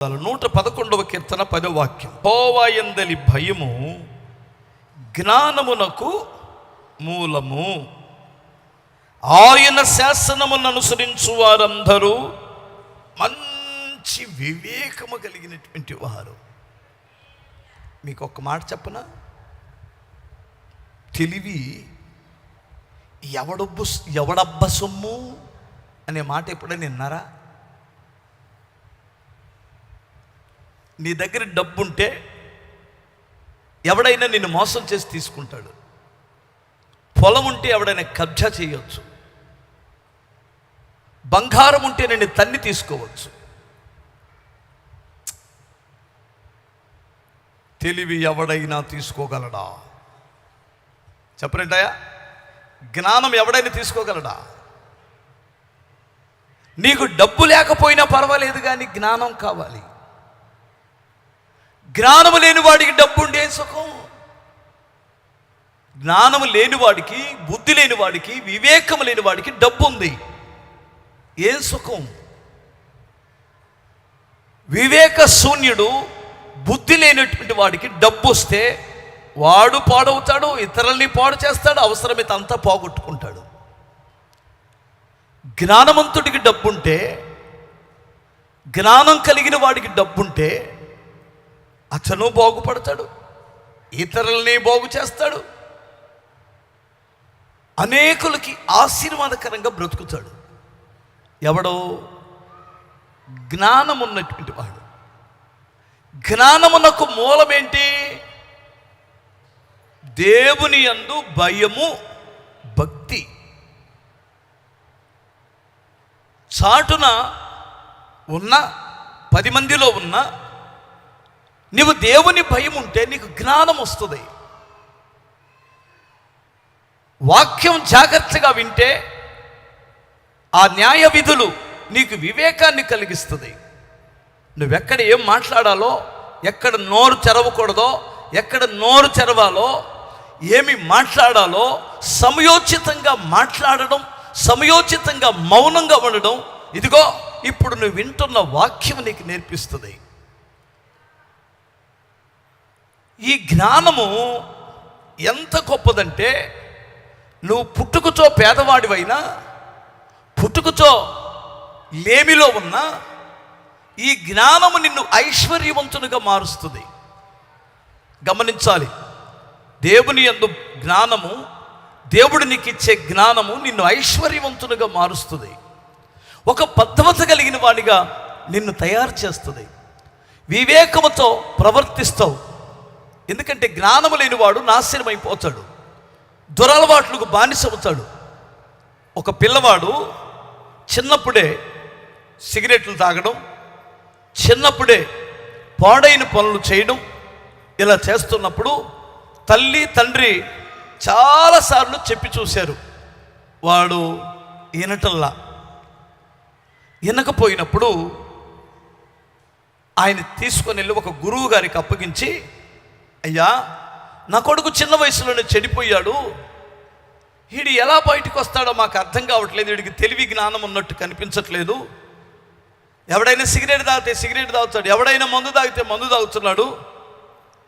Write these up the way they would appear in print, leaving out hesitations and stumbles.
111వ కీర్తన 10వ వాక్యం. యెహోవా యందలి భయము జ్ఞానమునకు మూలము, ఆయన శాసనమును అనుసరించు వారందరూ మంచి వివేకము కలిగినటువంటి వారు. మీకు ఒక్క మాట చెప్పనా, తెలివి ఎవడబ్బ సొమ్ము అనే మాట ఎప్పుడైనా విన్నారా? నీ దగ్గర డబ్బుంటే ఎవడైనా నిన్ను మోసం చేసి తీసుకుంటాడు. పొలం ఉంటే ఎవడైనా కబ్జా చేయవచ్చు. బంగారం ఉంటే నిన్ను తన్ని తీసుకోవచ్చు. తెలివి ఎవడైనా తీసుకోగలడా? చెప్పరేంటాయా? జ్ఞానం ఎవడైనా తీసుకోగలడా? నీకు డబ్బు లేకపోయినా పర్వాలేదు, కానీ జ్ఞానం కావాలి. జ్ఞానము లేని వాడికి డబ్బు ఉండే సుఖం. జ్ఞానము లేని వాడికి, బుద్ధి లేని వాడికి, వివేకము లేని వాడికి డబ్బు ఉంది, ఏం సుఖం? వివేక శూన్యుడు, బుద్ధి లేనటువంటి వాడికి డబ్బు వస్తే వాడు పాడవుతాడు, ఇతరుల్ని పాడు చేస్తాడు, అవసరమైతే అంతా పోగొట్టుకుంటాడు. జ్ఞానవంతుడికి డబ్బుంటే, జ్ఞానం కలిగిన వాడికి డబ్బుంటే అతను బాగుపడతాడు, ఇతరుల్ని బాగు చేస్తాడు, అనేకులకి ఆశీర్వాదకరంగా బ్రతుకుతాడు. ఎవడో జ్ఞానం ఉన్నటువంటి వాడు. జ్ఞానమునకు మూలమేంటి? దేవుని యందు భయము, భక్తి. చాటున ఉన్న 10 మందిలో ఉన్న నీవు దేవుని భయం ఉంటే నీకు జ్ఞానం వస్తుంది. వాక్యం జాగ్రత్తగా వింటే ఆ న్యాయ విధులు నీకు వివేకాన్ని కలిగిస్తుంది. నువ్వెక్కడ ఏం మాట్లాడాలో, ఎక్కడ నోరు తెరవకూడదో, ఎక్కడ నోరు తెరవాలో, ఏమి మాట్లాడాలో సమయోచితంగా మాట్లాడడం, సమయోచితంగా మౌనంగా ఉండడం, ఇదిగో ఇప్పుడు నువ్వు వింటున్న వాక్యం నీకు నేర్పిస్తుంది. ఈ జ్ఞానము ఎంత గొప్పదంటే, నువ్వు పుట్టుకతో పేదవాడివైనా, పుట్టుకతో లేమిలో ఉన్నా, ఈ జ్ఞానము నిన్ను ఐశ్వర్యవంతునిగా మారుస్తుంది. గమనించాలి, దేవుని యందు జ్ఞానము, దేవుడు నీకు ఇచ్చే జ్ఞానము నిన్ను ఐశ్వర్యవంతునిగా మారుస్తుంది. ఒక పద్ధతి కలిగిన వాడిగా నిన్ను తయారు చేస్తుంది. వివేకముతో ప్రవర్తిస్తావు. ఎందుకంటే జ్ఞానము లేనివాడు నాశనం అయిపోతాడు, దురలవాట్లకు బానిసవుతాడు. ఒక పిల్లవాడు చిన్నప్పుడే సిగరెట్లు తాగడం, చిన్నప్పుడే పాడైన పనులు చేయడం, ఇలా చేస్తున్నప్పుడు తల్లి తండ్రి చాలాసార్లు చెప్పి చూశారు. వాడు వినటల్లా. వినకపోయినప్పుడు ఆయన తీసుకొని వెళ్ళి ఒక గురువు గారికి అప్పగించి, అయ్యా, నా కొడుకు చిన్న వయసులోనే చెడిపోయాడు, వీడు ఎలా బయటకు వస్తాడో మాకు అర్థం కావట్లేదు, వీడికి తెలివి జ్ఞానం ఉన్నట్టు కనిపించట్లేదు. ఎవడైనా సిగరెట్ తాగితే సిగరెట్ తాగుతాడు, ఎవడైనా మందు తాగితే మందు తాగుతున్నాడు,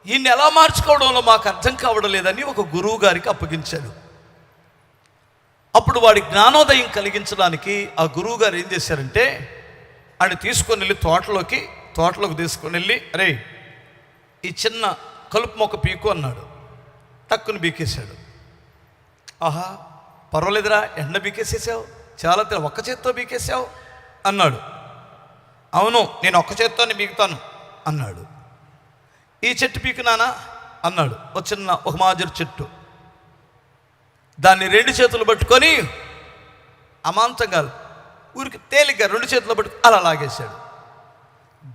ఈయన్ని ఎలా మార్చుకోవడంలో మాకు అర్థం కావడం లేదని ఒక గురువు గారికి అప్పగించాడు. అప్పుడు వాడి జ్ఞానోదయం కలిగించడానికి ఆ గురువు గారు ఏం చేశారంటే, ఆయన తీసుకొని వెళ్ళి తోటలోకి తీసుకొని వెళ్ళి, అరే ఈ చిన్న కలుపు మొక్క పీకు అన్నాడు. టక్కుని బీకేశాడు. ఆహా, పర్వాలేదురా, ఎండ బీకేసేసావు, చాలా ఒక్క చేత్తో బీకేసావు అన్నాడు. అవును, నేను ఒక్క చేత్తోనే బీకుతాను అన్నాడు. ఈ చెట్టు పీకునానా అన్నాడు. ఒక మాజరు చెట్టు, దాన్ని 2 చేతులు పట్టుకొని అమాంతంగా ఊరికి తేలిగ్గా 2 చేతులు పట్టుకు అలా లాగేశాడు.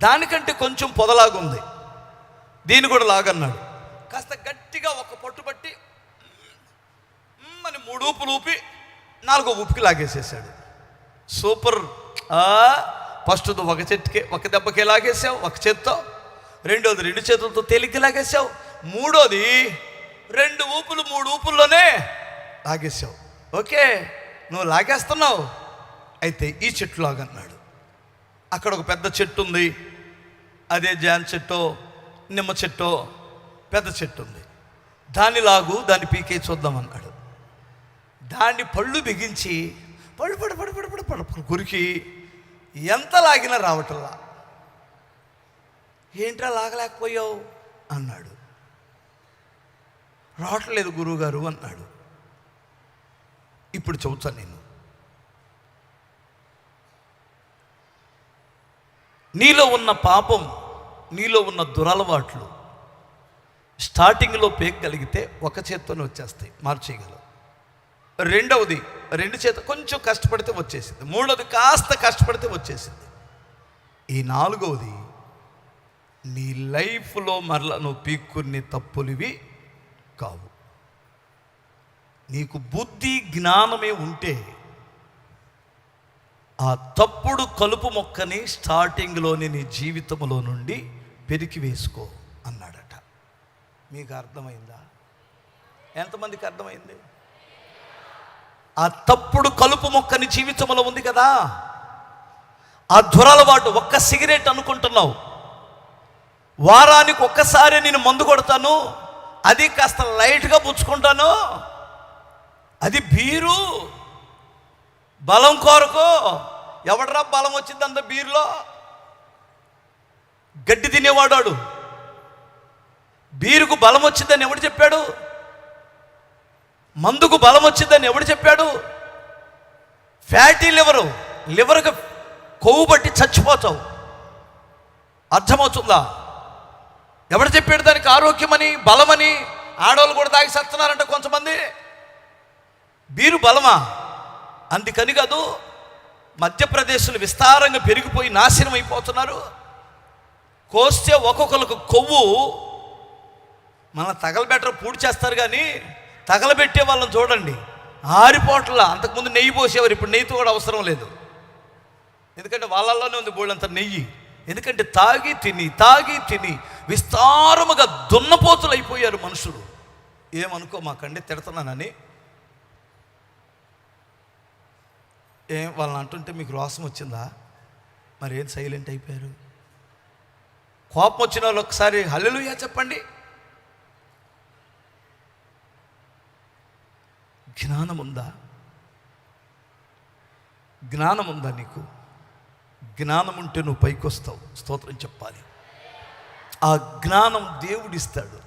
దానికంటే కొంచెం పొదలాగుంది, దీన్ని కూడా లాగన్నాడు. కాస్త గట్టిగా ఒక పట్టుబట్టి అని 3 ఊపులు ఊపి 4వ ఊపికి లాగేసేసాడు. సూపర్. ఫస్ట్ ఒక దెబ్బకే లాగేసావు ఒక చేత్తో, రెండోది 2 చేతులతో తేలిగ్గా లాగేసావు, మూడోది 2 ఊపులు 3 ఊపుల్లోనే లాగేసావు. ఓకే, నువ్వు లాగేస్తున్నావు, అయితే ఈ చెట్టు లాగన్నాడు. అక్కడ ఒక పెద్ద చెట్టు ఉంది, అదే జాన్ చెట్టో నిమ్మ చెట్టో పెద్ద చెట్టు ఉంది, దాన్ని పీకే చూద్దామన్నాడు. దాన్ని పళ్ళు బిగించి పడు పడు పడు పడు పడు పడు గురికి ఎంత లాగినా రావటంలా. ఏంట్రా లాగలేకపోయావు అన్నాడు. రావట్లేదు గురువుగారు అన్నాడు. ఇప్పుడు చెబుతాను నేను. నీలో ఉన్న పాపం, నీలో ఉన్న దురలవాట్లు స్టార్టింగ్లో పేగలిగితే ఒక చేత్తోనే వచ్చేస్తాయి, మార్చేయగలవు. రెండవది 2 చేత కొంచెం కష్టపడితే వచ్చేసింది. మూడవది కాస్త కష్టపడితే వచ్చేసింది. ఈ 4వది నీ లైఫ్లో మరలా నువ్వు పీక్కుని తప్పులివి కావు. నీకు బుద్ధి జ్ఞానమే ఉంటే ఆ తప్పుడు కలుపు మొక్కని స్టార్టింగ్లోని నీ జీవితంలో నుండి పెరికి వేసుకో అన్నాడట. మీకు అర్థమైందా? ఎంతమందికి అర్థమైంది? ఆ తప్పుడు కలుపు మొక్కని జీవితంలో ఉంది కదా, ఆ దురలవాటు. ఒక్క సిగరెట్ అనుకుంటున్నావు, వారానికి ఒక్కసారి నేను మందు కొడతాను, అది కాస్త లైట్గా పుచ్చుకుంటాను, అది బీరు బలం కొరకు. ఎవడరా బలం వచ్చింది అంత బీరులో? గడ్డి తినేవాడాడు. బీరుకు బలం వచ్చిందని ఎవడు చెప్పాడు? మందుకు బలం వచ్చిందని ఎవడు చెప్పాడు? ఫ్యాటీ లివర్కి కొవ్వు బట్టి చచ్చిపోతావు. అర్థమవుతుందా? ఎవడు చెప్పాడు దానికి ఆరోగ్యమని, బలమని? ఆడవాళ్ళు కూడా తాగి సస్తున్నారంట కొంతమంది. బీరు బలమా? అందుకని కాదు మధ్యప్రదేశ్లో విస్తారంగా పెరిగిపోయి నాశనం అయిపోతున్నారు. కోస్తే ఒక్కొక్కరికి కొవ్వు మన తగలబెట్టరు, పూడి చేస్తారు, కానీ తగలబెట్టే వాళ్ళని చూడండి ఆరిపోట్ల. అంతకుముందు నెయ్యి పోసేవారు, ఇప్పుడు నెయ్యితో కూడా అవసరం లేదు. ఎందుకంటే వాళ్ళల్లోనే ఉంది బోళ్ళంత నెయ్యి. ఎందుకంటే తాగి తిని విస్తారముగా దున్నపోతులు అయిపోయారు మనుషులు. ఏమనుకో మాకండి, తిడుతున్నానని. వాళ్ళని అంటుంటే మీకు రోసం వచ్చిందా? మరి ఏం సైలెంట్ అయిపోయారు? కోపం వచ్చిన వాళ్ళు ఒకసారి హల్లెలూయా చెప్పండి. జ్ఞానం ఉందా నీకు? జ్ఞానం ఉంటే నువ్వు పైకి వస్తావు. స్తోత్రం చెప్పాలి. ఆ జ్ఞానం దేవుడిస్తాడు.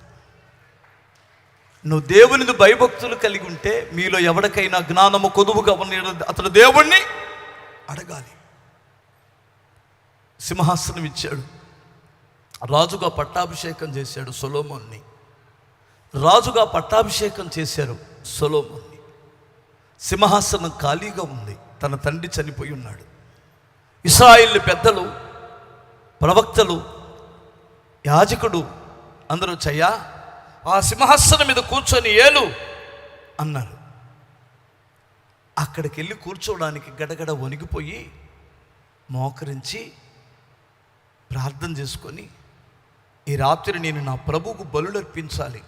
నువ్వు దేవునిది భయభక్తులు కలిగి ఉంటే, మీలో ఎవరికైనా జ్ఞానము కొదువుగా ఉన్న అతడు దేవుణ్ణి అడగాలి. సింహాసనం ఇచ్చాడు, రాజుగా పట్టాభిషేకం చేశాడు సొలొమోన్ని. రాజుగా పట్టాభిషేకం చేశారు సొలొమోన్ని. సింహాసనం ఖాళీగా ఉంది, తన తండ్రి చనిపోయి ఉన్నాడు. ఇశ్రాయేలు పెద్దలు, ప్రవక్తలు, యాజకుడు అందరూ చయ్యా ఆ సింహాసనం మీద కూర్చొని ఏలు అన్నారు. అక్కడికి వెళ్ళి కూర్చోవడానికి గడగడ వణిగిపోయి మోకరించి ప్రార్థన చేసుకొని, ఈ రాత్రి నేను నా ప్రభువుకు బలులు అర్పించాలి.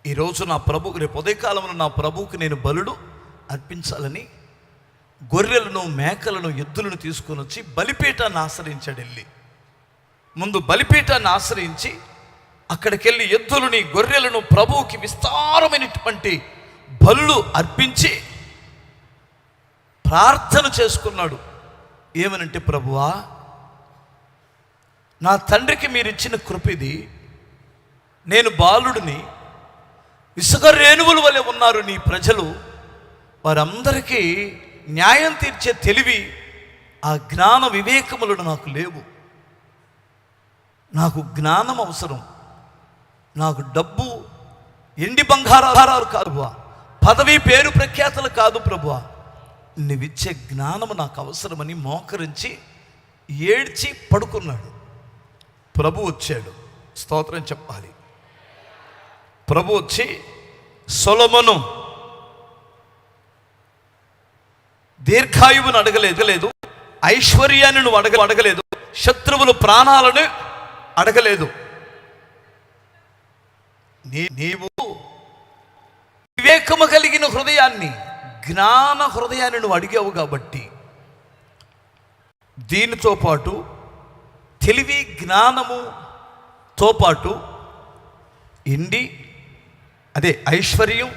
ఈరోజు నా ప్రభుకు, రేపు ఉదయకాలంలో నా ప్రభువుకు నేను బలుడు అర్పించాలని గొర్రెలను, మేకలను, ఎద్దులను తీసుకొని వచ్చి బలిపీఠాన్ని ఆశ్రయించాడు. వెళ్ళి ముందు బలిపీఠాన్ని ఆశ్రయించి అక్కడికి వెళ్ళి ఎద్దులని, గొర్రెలను ప్రభువుకి విస్తారమైనటువంటి బలులు అర్పించి ప్రార్థన చేసుకున్నాడు. ఏమనంటే, ప్రభువా, నా తండ్రికి మీరు ఇచ్చిన కృప ఇది. నేను బాలుడిని, ఇసుక రేణువుల వలె ఉన్నారు నీ ప్రజలు. వారందరికీ న్యాయం తీర్చే తెలివి, ఆ జ్ఞాన వివేకములను నాకు లేవు. నాకు జ్ఞానం అవసరం. నాకు డబ్బు, ఎండి బంగారాలు కాదు ప్రభువా, పదవి, పేరు, ప్రఖ్యాతలు కాదు ప్రభువా, నువ్విచ్చే జ్ఞానము నాకు అవసరమని మోకరించి ఏడ్చి పడుకున్నాడు. ప్రభు వచ్చాడు. స్తోత్రం చెప్పాలి. ప్రభు వచ్చి, సొలొమోను దీర్ఘాయువును అడగలేదు, ఐశ్వర్యాన్ని నువ్వు అడగలేదు, శత్రువుల ప్రాణాలను అడగలేదు. నీవు వివేకము కలిగిన హృదయాన్ని, జ్ఞాన హృదయాన్ని నువ్వు అడిగావు కాబట్టి దీనితో పాటు తెలివి జ్ఞానముతో పాటు ఇండి అదే ఐశ్వర్యం,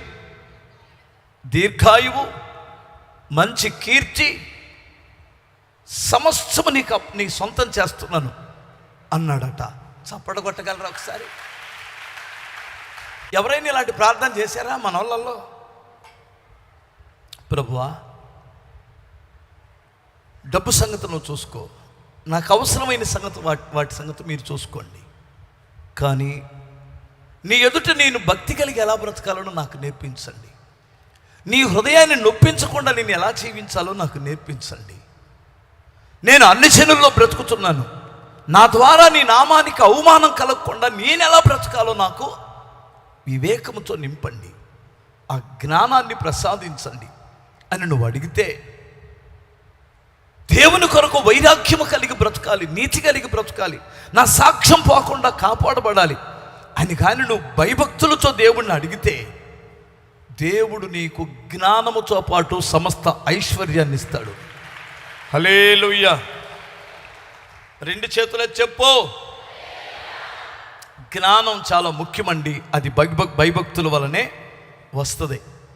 దీర్ఘాయువు, మంచి కీర్తి సమస్తము నీ సొంతం చేస్తున్నాను అన్నాడట. చప్పట కొట్టగలరా ఒకసారి? ఎవరైనా ఇలాంటి ప్రార్థన చేశారా మన వాళ్ళల్లో? ప్రభువా, డబ్బు సంగతి నువ్వు చూసుకో, నాకు అవసరమైన సంగతి వాటి సంగతి మీరు చూసుకోండి, కానీ నీ ఎదుట నేను భక్తి కలిగి ఎలా బ్రతకాలో నాకు నేర్పించండి. నీ హృదయాన్ని నొప్పించకుండా నేను ఎలా జీవించాలో నాకు నేర్పించండి. నేను అన్ని జనుల్లో బ్రతుకుతున్నాను, నా ద్వారా నీ నామానికి అవమానం కలగకుండా నేను ఎలా బ్రతకాలో నాకు వివేకముతో నింపండి, ఆ జ్ఞానాన్ని ప్రసాదించండి అని నువ్వు అడిగితే, దేవుని కొరకు వైరాగ్యము కలిగి బ్రతకాలి, నీతి కలిగి బ్రతకాలి, నా సాక్ష్యం పోకుండా కాపాడబడాలి అని కానీ నువ్వు భయభక్తులతో దేవుణ్ణి అడిగితే, దేవుడు నీకు జ్ఞానముతో పాటు సమస్త ఐశ్వర్యాన్ని ఇస్తాడు. హల్లెలూయా. రెండు చేతులే చెప్పు. జ్ఞానం చాలా ముఖ్యమండి, అది భయభక్తుల వలనే వస్తుంది.